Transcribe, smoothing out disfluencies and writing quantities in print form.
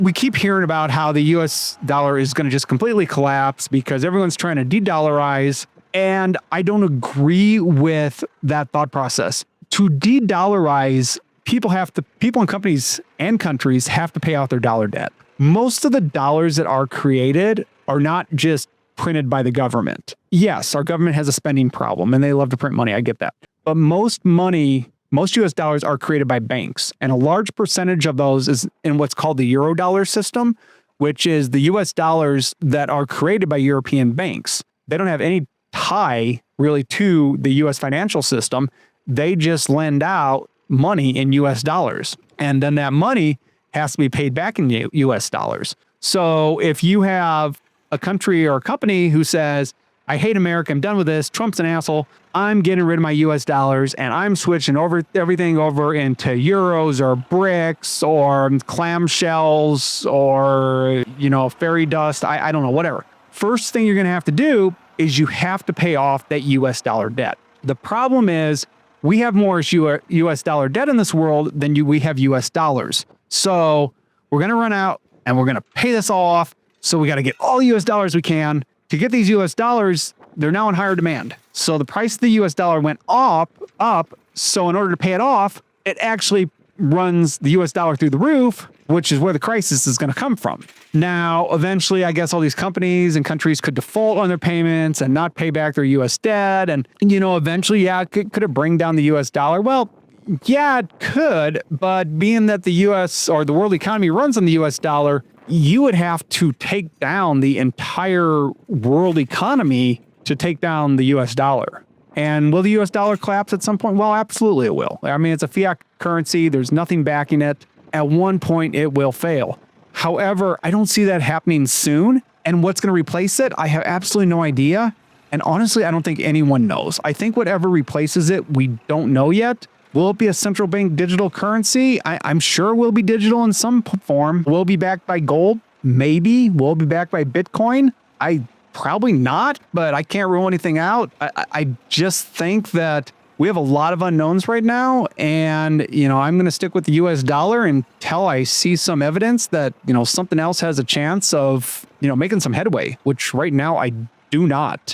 we keep hearing about how the US dollar is going to just completely collapse because everyone's trying to de-dollarize. And I don't agree with that thought process. To de-dollarize, people and companies and countries have to pay out their dollar debt. Most of the dollars that are created are not just printed by the government. Yes, our government has a spending problem and they love to print money. I get that. But most US dollars are created by banks. And a large percentage of those is in what's called the Eurodollar system, which is the US dollars that are created by European banks. They don't have any tie really to the US financial system. They just lend out money in US dollars. And then that money has to be paid back in US dollars. So if you have a country or a company who says, I hate America, I'm done with this, Trump's an asshole, I'm getting rid of my US dollars and I'm switching everything over into euros or bricks or clamshells or, fairy dust, I don't know, whatever. First thing you're going to have to do is you have to pay off that US dollar debt. The problem is we have more US dollar debt in this world than we have US dollars. So we're going to run out and we're going to pay this all off. So we got to get all the US dollars we can. To get these US dollars, they're now in higher demand. So the price of the US dollar went up. So in order to pay it off, it actually runs the US dollar through the roof, which is where the crisis is going to come from. Now, eventually, I guess all these companies and countries could default on their payments and not pay back their US debt. And, eventually, could it bring down the US dollar? Well, yeah, it could. But being that the US or the world economy runs on the US dollar, you would have to take down the entire world economy to take down the US dollar. And will the US dollar collapse at some point? Well, absolutely it will. I mean, it's a fiat currency. There's nothing backing it. At one point, it will fail. However, I don't see that happening soon. And what's going to replace it? I have absolutely no idea. And honestly, I don't think anyone knows. I think whatever replaces it, we don't know yet. Will it be a central bank digital currency? I'm sure it will be digital in some form. Will it be backed by gold? Maybe. Will it be backed by Bitcoin? Probably not, but I can't rule anything out. I just think that we have a lot of unknowns right now. And, I'm going to stick with the US dollar until I see some evidence that, something else has a chance of, making some headway, which right now I do not.